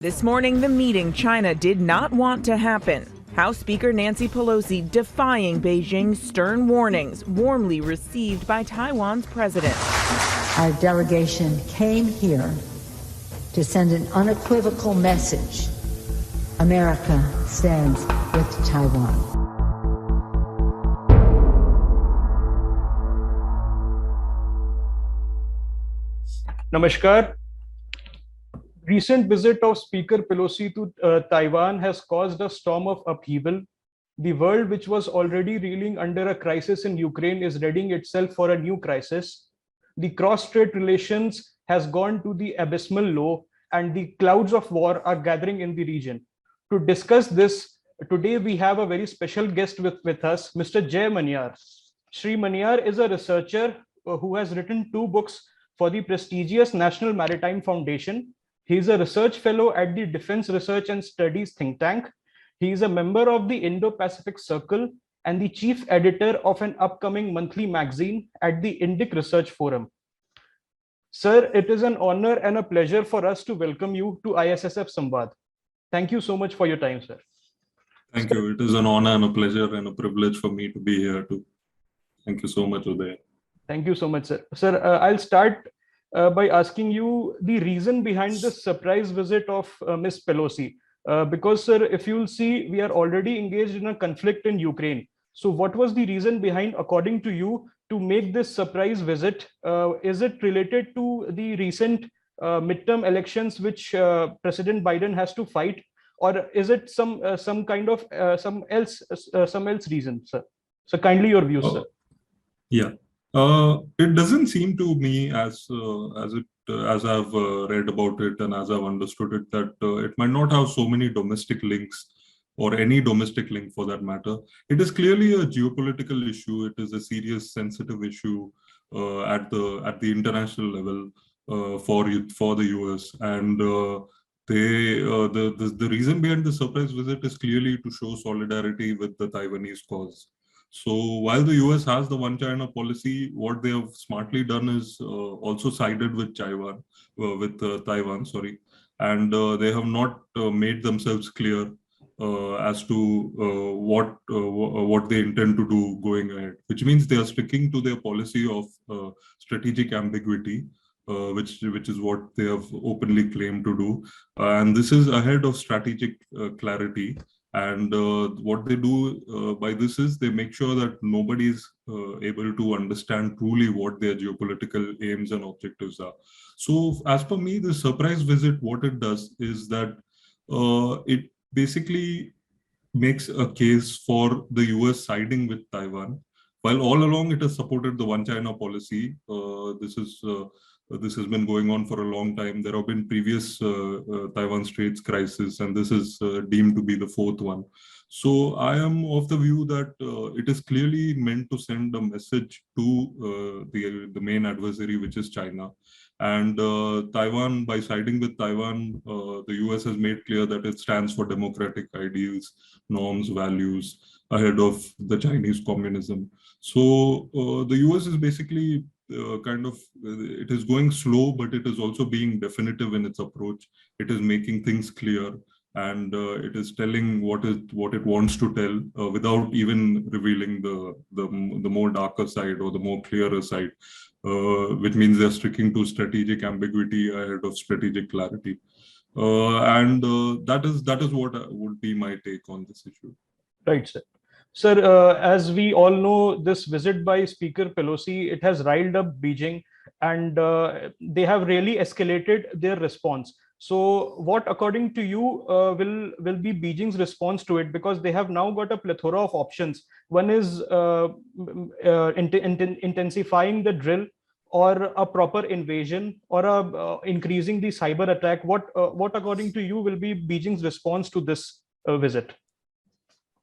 This morning, the meeting China did not want to happen. House Speaker Nancy Pelosi defying Beijing's stern warnings, warmly received by Taiwan's president. Our delegation came here to send an unequivocal message. America stands with Taiwan. Namaskar. Recent visit of Speaker Pelosi to Taiwan has caused a storm of upheaval. The world, which was already reeling under a crisis in Ukraine, is readying itself for a new crisis. The cross-strait relations has gone to the abysmal low, and the clouds of war are gathering in the region. To discuss this, today we have a very special guest with us, Mr. Jay Maniyar. Shri Maniyar is a researcher who has written 2 books for the prestigious National Maritime Foundation. He is a research fellow at the Defense Research and Studies think tank. He is a member of the Indo-Pacific Circle and the chief editor of an upcoming monthly magazine at the Indic Research Forum. Sir, it is an honor and a pleasure for us to welcome you to ISSF SAMVAAD. Thank you so much for your time, sir. Thank you. It is an honor and a pleasure and a privilege for me to be here too. Thank you so much, Udayan. Thank you so much, sir. Sir, I'll start by asking you the reason behind this surprise visit of Ms. Pelosi. Because, sir, if you'll see, we are already engaged in a conflict in Ukraine. So what was the reason behind, according to you, to make this surprise visit? Is it related to the recent midterm elections which President Biden has to fight? Or is it some kind of some else reason, sir? So kindly your views, sir. Yeah. It doesn't seem to me as I've read about it and as I've understood it that it might not have so many domestic links or any domestic link for that matter. It is clearly a geopolitical issue. It is a serious, sensitive issue at the international level for the US, and the reason behind the surprise visit is clearly to show solidarity with the Taiwanese cause. So while the US has the one China policy, what they have smartly done is also sided with Taiwan, and they have not made themselves clear as to what they intend to do going ahead, which means they are sticking to their policy of strategic ambiguity, which is what they have openly claimed to do, and this is ahead of strategic clarity. And what they do by this is they make sure that nobody is able to understand truly what their geopolitical aims and objectives are. So as per me, the surprise visit, what it does is that it basically makes a case for the US siding with Taiwan. While all along it has supported the one China policy, this has been going on for a long time. There have been previous Taiwan Straits crisis, and this is deemed to be the 4th one. So I am of the view that it is clearly meant to send a message to the main adversary, which is China. And Taiwan, by siding with Taiwan, the US has made clear that it stands for democratic ideals, norms, values, ahead of the Chinese communism. So the US is basically it is going slow, but it is also being definitive in its approach. It is making things clear, and it is telling what it wants to tell without even revealing the more darker side or the more clearer side, which means they're sticking to strategic ambiguity ahead of strategic clarity, and that is what would be my take on this issue. Right, sir. Sir, as we all know, this visit by Speaker Pelosi, it has riled up Beijing, and they have really escalated their response. So what, according to you, will be Beijing's response to it? Because they have now got a plethora of options. One is intensifying the drill, or a proper invasion, or increasing the cyber attack. What, according to you, will be Beijing's response to this visit?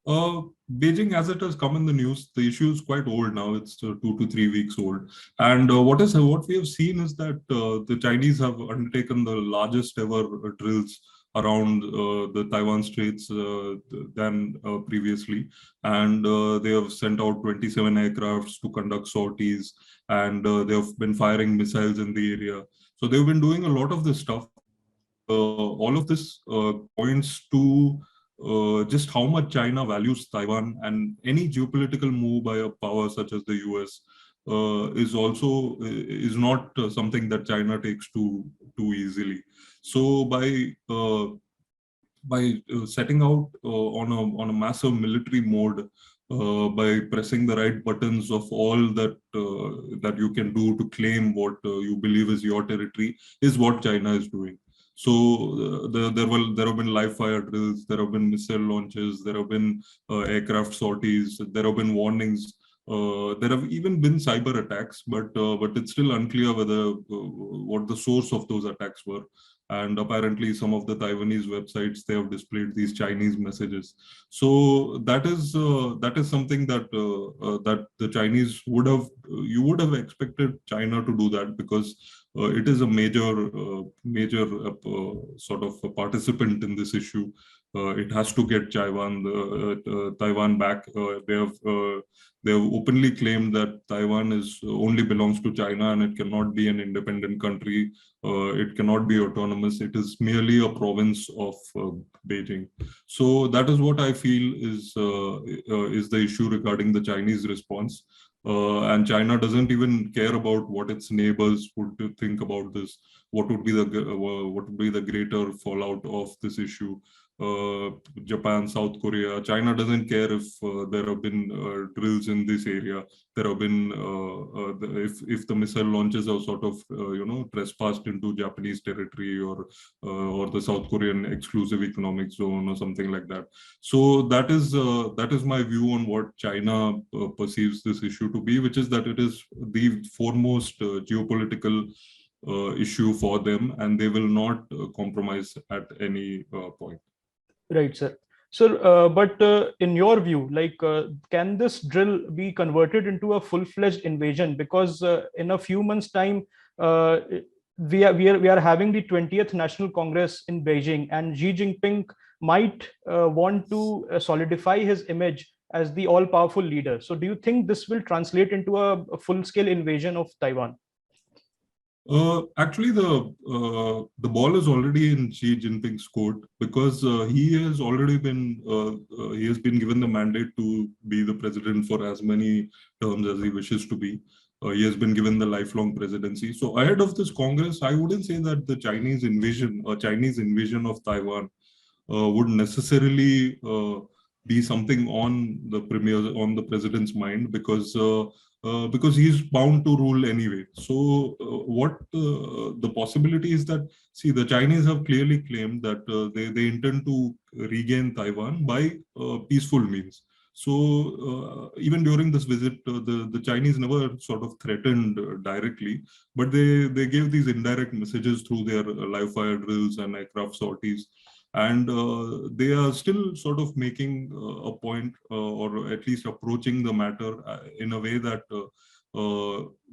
Beijing, as it has come in the news, the issue is quite old now. It's 2 to 3 weeks old. And what we have seen is that the Chinese have undertaken the largest ever drills around the Taiwan Straits than previously. And they have sent out 27 aircrafts to conduct sorties, and they have been firing missiles in the area. So they've been doing a lot of this stuff. all of this points to just how much China values Taiwan, and any geopolitical move by a power such as the US is not something that China takes too easily. So by setting out on a massive military mode, by pressing the right buttons of all that you can do to claim what you believe is your territory, is what China is doing. So there have been live fire drills, there have been missile launches, there have been aircraft sorties, there have been warnings. There have even been cyber attacks, but it's still unclear whether what the source of those attacks were. And apparently, some of the Taiwanese websites, they have displayed these Chinese messages. So that is something that that the Chinese you would have expected China to do that, because it is a major sort of a participant in this issue. It has to get Taiwan back. They have openly claimed that Taiwan only belongs to China and it cannot be an independent country. It cannot be autonomous. It is merely a province of Beijing. So that is what I feel is the issue regarding the Chinese response. And China doesn't even care about what its neighbors would think about this. What would be the greater fallout of this issue? Japan, South Korea. China doesn't care if there have been drills in this area. There have been if the missile launches are sort of trespassed into Japanese territory or the South Korean exclusive economic zone or something like that. So that is my view on what China perceives this issue to be, which is that it is the foremost geopolitical issue for them, and they will not compromise at any point. Right, sir. So, but in your view, can this drill be converted into a full-fledged invasion? Because in a few months' time, we are having the 20th National Congress in Beijing, and Xi Jinping might want to solidify his image as the all-powerful leader. So, do you think this will translate into a full-scale invasion of Taiwan? Actually, the ball is already in Xi Jinping's court, because he has been given the mandate to be the president for as many terms as he wishes to be. He has been given the lifelong presidency. So ahead of this Congress, I wouldn't say that the Chinese invasion of Taiwan would necessarily be something on the president's mind, because he's bound to rule anyway. So what the possibility is that, see, the Chinese have clearly claimed that they intend to regain Taiwan by peaceful means. So even during this visit, the Chinese never sort of threatened directly, but they gave these indirect messages through their live fire drills and aircraft sorties. And they are still sort of making a point, or at least approaching the matter in a way that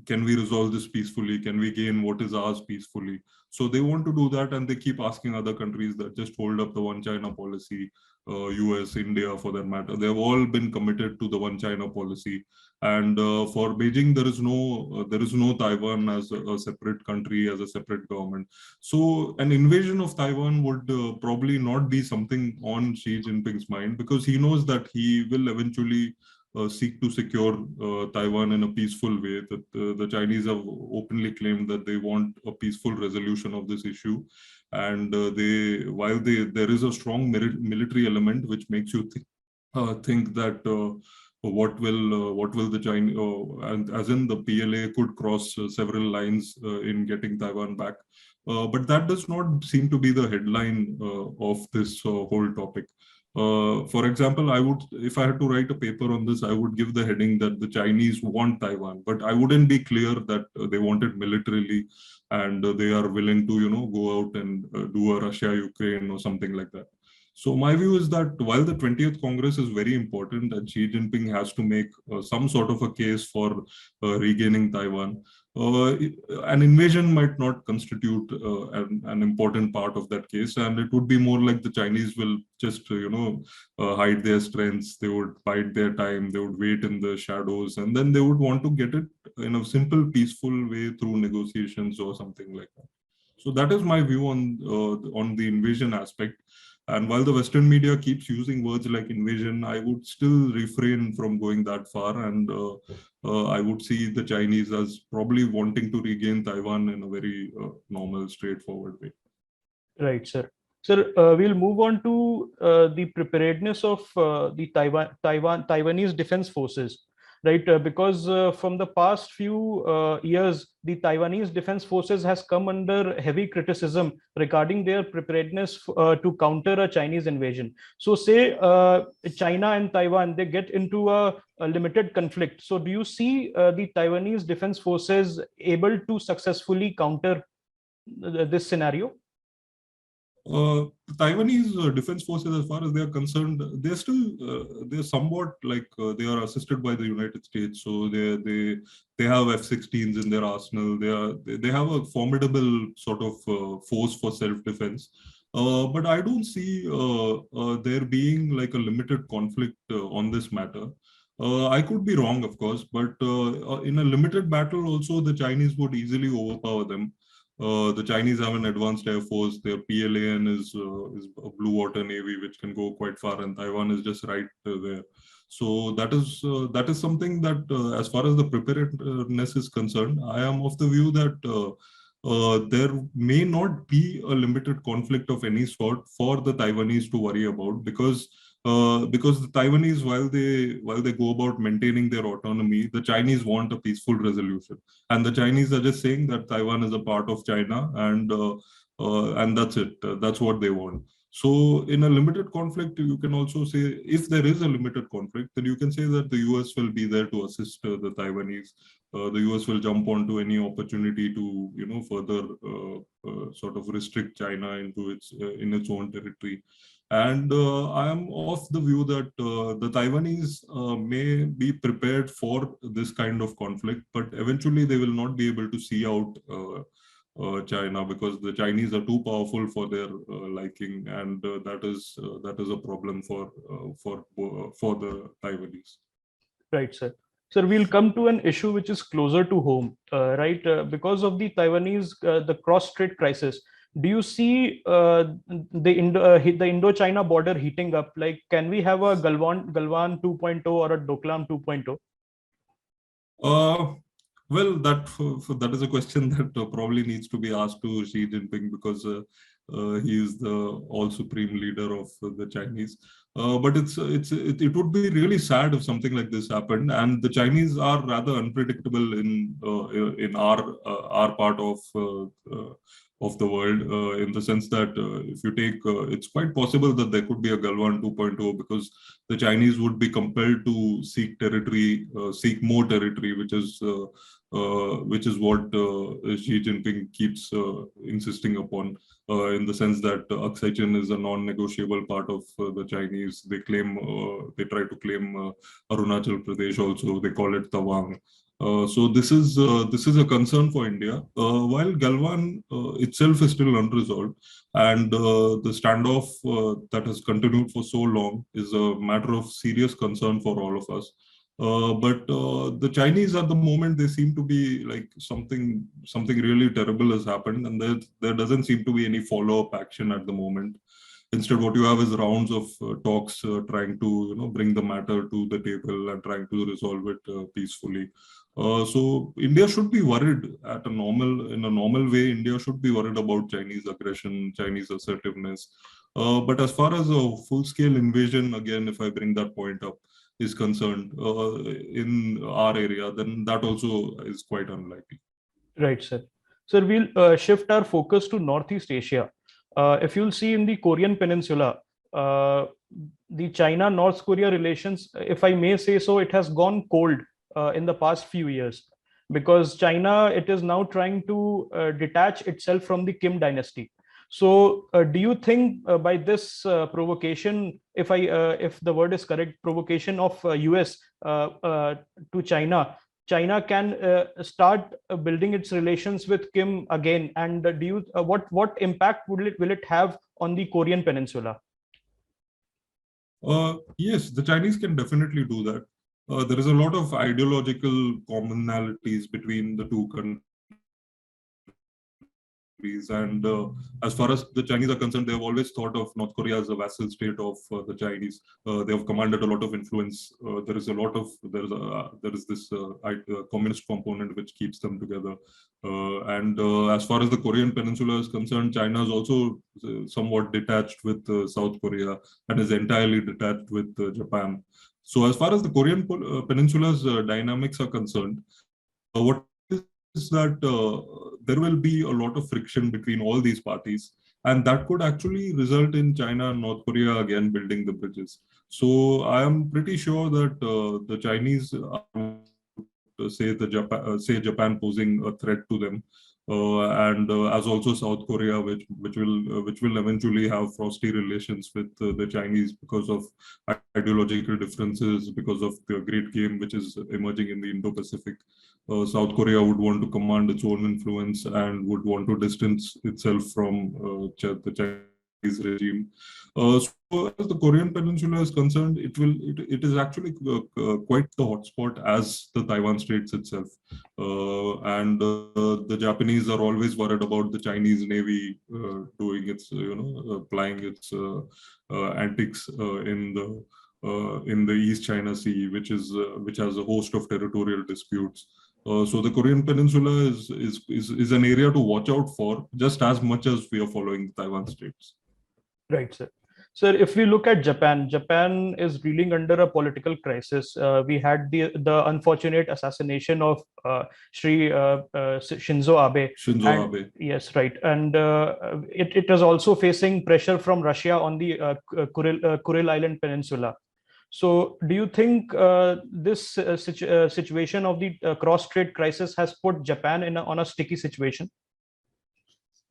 can we resolve this peacefully? Can we gain what is ours peacefully? So they want to do that, and they keep asking other countries that just hold up the one China policy. US, India, for that matter, they have all been committed to the one China policy. And for Beijing, there is no Taiwan as a separate country, as a separate government. So an invasion of Taiwan would probably not be something on Xi Jinping's mind, because he knows that he will eventually seek to secure Taiwan in a peaceful way. That the Chinese have openly claimed that they want a peaceful resolution of this issue. And while there is a strong military element which makes you think that what will the Chinese, and as in the PLA could cross several lines in getting Taiwan back, but that does not seem to be the headline of this whole topic. For example, if I had to write a paper on this, I would give the heading that the Chinese want Taiwan, but I wouldn't be clear that they want it militarily and they are willing to, go out and do a Russia-Ukraine or something like that. So my view is that while the 20th Congress is very important and Xi Jinping has to make some sort of a case for regaining Taiwan, an invasion might not constitute an important part of that case, and it would be more like the Chinese will just hide their strengths. They would bide their time, they would wait in the shadows, and then they would want to get it in a simple, peaceful way through negotiations or something like that. So that is my view on the invasion aspect. And while the Western media keeps using words like invasion, I would still refrain from going that far. And I would see the Chinese as probably wanting to regain Taiwan in a very normal, straightforward way. Right, sir. Sir, we'll move on to the preparedness of the Taiwanese defense forces, right? Because from the past few years, the Taiwanese defense forces has come under heavy criticism regarding their preparedness to counter a Chinese invasion. So, say China and Taiwan, they get into a limited conflict. So, do you see the Taiwanese defense forces able to successfully counter this scenario? The Taiwanese defense forces, as far as they are concerned, they're still they're somewhat like they are assisted by the United States. So they have F-16s in their arsenal. They have a formidable sort of force for self-defense. But I don't see there being like a limited conflict on this matter. I could be wrong, of course, but in a limited battle, also the Chinese would easily overpower them. The Chinese have an advanced air force. Their PLAN is a blue water navy, which can go quite far, and Taiwan is just right there. So that is something that, as far as the preparedness is concerned, I am of the view that there may not be a limited conflict of any sort for the Taiwanese to worry about, because the Taiwanese, while they go about maintaining their autonomy, the Chinese want a peaceful resolution, and the Chinese are just saying that Taiwan is a part of China, and that's it. That's what they want. So in a limited conflict, you can also say, if there is a limited conflict, then you can say that the US will be there to assist the Taiwanese. The US will jump onto any opportunity to, further sort of restrict China into in its own territory. And I am of the view that the Taiwanese may be prepared for this kind of conflict, but eventually they will not be able to see out China, because the Chinese are too powerful for their liking, and that is a problem for the Taiwanese. Right, sir. Sir, we'll come to an issue which is closer to home, right? Because of the Taiwanese, the cross-strait crisis, do you see the Indo-China border heating up? Like, can we have a Galwan 2.0 or a Doklam 2.0? Well, that is a question that probably needs to be asked to Xi Jinping, because he is the all supreme leader of the Chinese. But it would be really sad if something like this happened. And the Chinese are rather unpredictable in our part of the world, in the sense that if you take, it's quite possible that there could be a Galwan 2.0, because the Chinese would be compelled to seek more territory, which is what Xi Jinping keeps insisting upon, in the sense that Aksai Chin is a non-negotiable part of the Chinese. They try to claim Arunachal Pradesh also. They call it Tawang. So this is a concern for India. While Galwan itself is still unresolved, and the standoff that has continued for so long is a matter of serious concern for all of us. But the Chinese at the moment, they seem to be like something really terrible has happened, and there doesn't seem to be any follow-up action at the moment. Instead, what you have is rounds of talks trying to bring the matter to the table and trying to resolve it peacefully. So India should be worried in a normal way. India should be worried about Chinese aggression, Chinese assertiveness. But as far as a full-scale invasion, again, if I bring that point up, is concerned in our area, then that also is quite unlikely. Right, sir. Sir, we'll shift our focus to Northeast Asia. If you'll see in the Korean Peninsula, the China-North Korea relations, if I may say so, it has gone cold in the past few years, because China, it is now trying to detach itself from the Kim dynasty. So do you think by this provocation, if the word is correct, provocation of US to China can start building its relations with Kim again? And do you what impact will it have on the Korean Peninsula? Yes, the Chinese can definitely do that. There is a lot of ideological commonalities between the two countries. And as far as the Chinese are concerned, they have always thought of North Korea as a vassal state of the Chinese. They have commanded a lot of influence. There is this communist component which keeps them together. And as far as the Korean Peninsula is concerned, China is also somewhat detached with South Korea and is entirely detached with Japan. So as far as the Korean Peninsula's dynamics are concerned, what is that there will be a lot of friction between all these parties, and that could actually result in China and North Korea again building the bridges. So I am pretty sure that the Chinese say Japan posing a threat to them, and as also South Korea, which will eventually have frosty relations with the Chinese because of ideological differences, because of the great game which is emerging in the Indo-Pacific. South Korea would want to command its own influence and would want to distance itself from the Chinese regime. So as the Korean Peninsula is concerned, it is actually quite the hotspot as the Taiwan Straits itself. And the Japanese are always worried about the Chinese Navy doing its, plying its antics in the East China Sea, which has a host of territorial disputes. So the Korean Peninsula is an area to watch out for, just as much as we are following the Taiwan Straits. Right, sir. Sir, if we look at Japan, Japan is reeling under a political crisis. We had the unfortunate assassination of Shri Shinzo Abe. Abe. Yes, right. And it is also facing pressure from Russia on the Kuril Island Peninsula. So do you think this situation of the cross-strait crisis has put Japan on a sticky situation?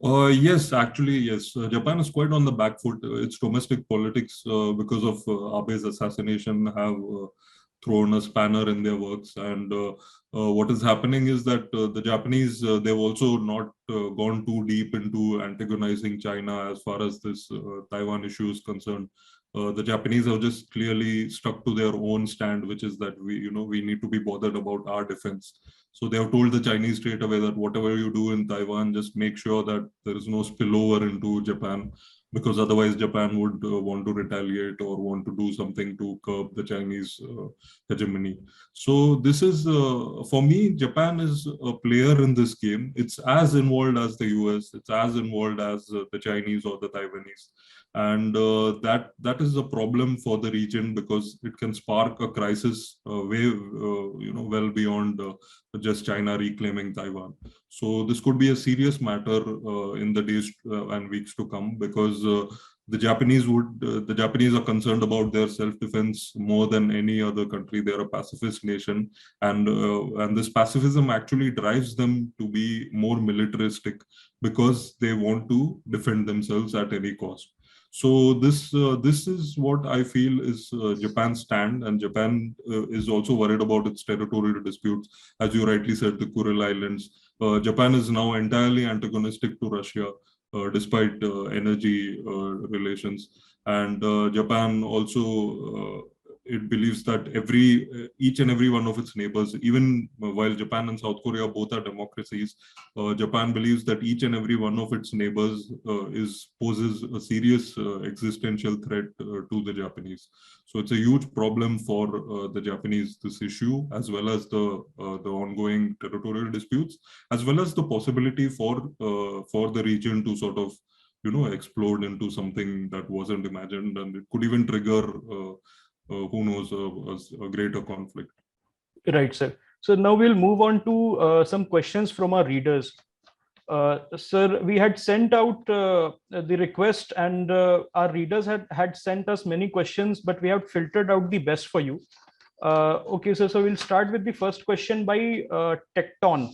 Yes, actually, yes. Japan is quite on the back foot. Its domestic politics, because of Abe's assassination, have thrown a spanner in their works. And what is happening is that the Japanese, they've also not gone too deep into antagonizing China as far as this Taiwan issue is concerned. The Japanese have just clearly stuck to their own stand, which is that we need to be bothered about our defense. So they have told the Chinese straight away that whatever you do in Taiwan, just make sure that there is no spillover into Japan, because otherwise Japan would want to retaliate or want to do something to curb the Chinese hegemony. So this is, for me, Japan is a player in this game. It's as involved as the US. It's as involved as the Chinese or the Taiwanese. And that is a problem for the region, because it can spark a crisis well beyond just China reclaiming Taiwan. So this could be a serious matter in the days and weeks to come, because the Japanese are concerned about their self-defense more than any other country. They're a pacifist nation, and this pacifism actually drives them to be more militaristic, because they want to defend themselves at any cost. So this is what I feel is Japan's stand, and Japan is also worried about its territorial disputes. As you rightly said, the Kuril Islands. Japan is now entirely antagonistic to Russia, despite energy relations. And Japan also it believes that each and every one of its neighbors, even while Japan and South Korea both are democracies, Japan believes that each and every one of its neighbors poses a serious existential threat to the Japanese. So it's a huge problem for the Japanese, this issue, as well as the ongoing territorial disputes, as well as the possibility for the region to sort of explode into something that wasn't imagined, and it could even trigger who knows, a greater conflict. Right, sir. So now we'll move on to some questions from our readers. Sir, we had sent out the request, and our readers had sent us many questions, but we have filtered out the best for you. Okay, so we'll start with the first question by Tecton.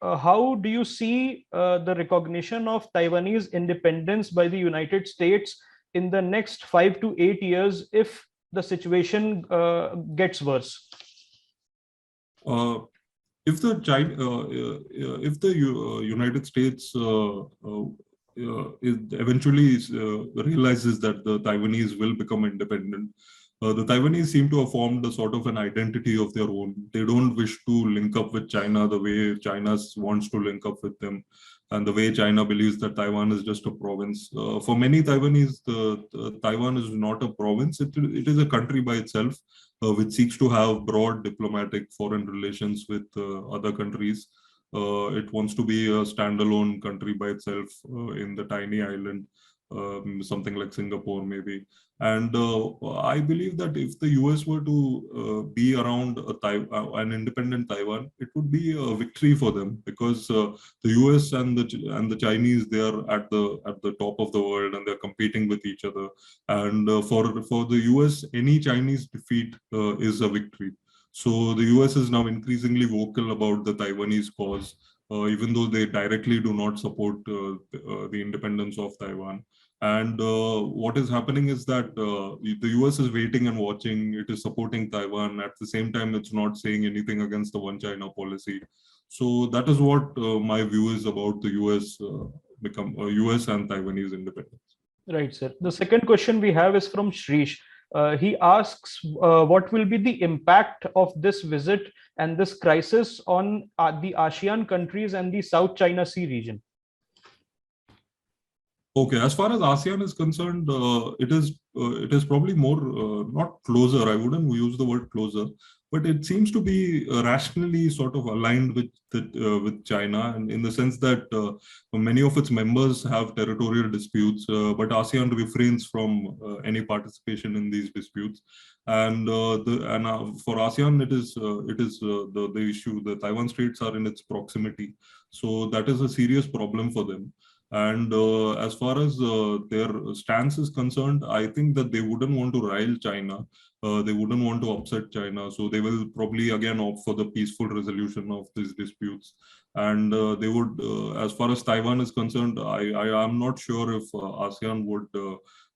How do you see the recognition of Taiwanese independence by the United States in the next 5 to 8 years if the situation gets worse? If the United States eventually realizes that the Taiwanese will become independent, the Taiwanese seem to have formed a sort of an identity of their own. They don't wish to link up with China the way China wants to link up with them. and the way China believes that Taiwan is just a province. For many Taiwanese, Taiwan is not a province. It is a country by itself, which seeks to have broad diplomatic foreign relations with other countries. It wants to be a standalone country by itself in the tiny island, something like Singapore maybe. And I believe that if the US were to be around an independent Taiwan, it would be a victory for them, because the US and the Chinese, they are at the top of the world, and they're competing with each other. And for the US, any Chinese defeat is a victory. So the US is now increasingly vocal about the Taiwanese cause, even though they directly do not support the independence of Taiwan. And what is happening is that the US is waiting and watching. It is supporting Taiwan. At the same time, it's not saying anything against the One China policy. So that is what my view is about the US US and Taiwanese independence. Right, sir. The second question we have is from Shrish. He asks, what will be the impact of this visit and this crisis on the ASEAN countries and the South China Sea region? Okay, as far as ASEAN is concerned, it is probably more not closer. I wouldn't use the word closer, but it seems to be rationally sort of aligned with China, and in the sense that many of its members have territorial disputes, but ASEAN refrains from any participation in these disputes. And for ASEAN, it is the issue. The Taiwan Straits are in its proximity, so that is a serious problem for them. And as far as their stance is concerned, I think that they wouldn't want to rile China. They wouldn't want to upset China. So they will probably again opt for the peaceful resolution of these disputes. And they would, as far as Taiwan is concerned, I am not sure if ASEAN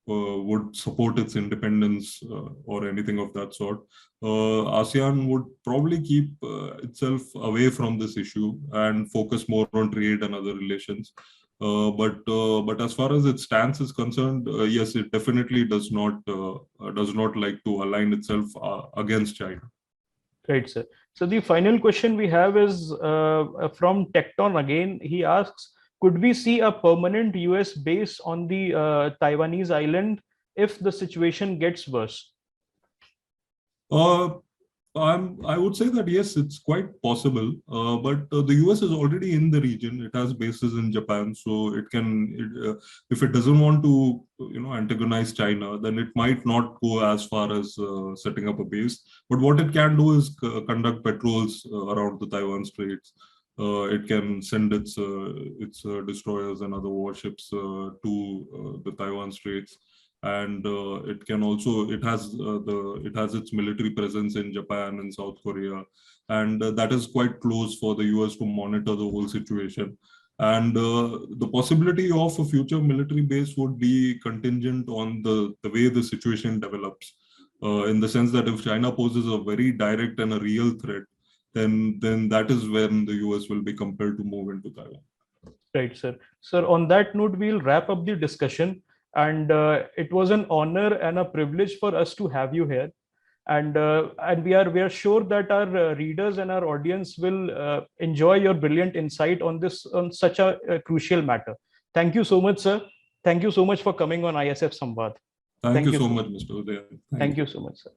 would support its independence or anything of that sort. ASEAN would probably keep itself away from this issue and focus more on trade and other relations. But as far as its stance is concerned, yes, it definitely does not like to align itself against China. Right, sir. So the final question we have is from Tecton again. He asks, could we see a permanent US base on the Taiwanese island if the situation gets worse? I would say that yes, it's quite possible, but the US is already in the region. It has bases in Japan, so it can, if it doesn't want to, antagonize China, then it might not go as far as setting up a base. But what it can do is conduct patrols around the Taiwan Straits. It can send its destroyers and other warships to the Taiwan Straits. And it has its military presence in Japan and South Korea, and that is quite close for the US to monitor the whole situation. And the possibility of a future military base would be contingent on the way the situation develops, in the sense that if China poses a very direct and a real threat, then that is when the US will be compelled to move into Taiwan. Right, sir. Sir, on that note, we'll wrap up the discussion. And it was an honor and a privilege for us to have you here. And we are sure that our readers and our audience will enjoy your brilliant insight on such a crucial matter. Thank you so much, sir. Thank you so much for coming on ISF SAMVAAD. Thank you so much, Mr. Udayan. Thank you so much, sir.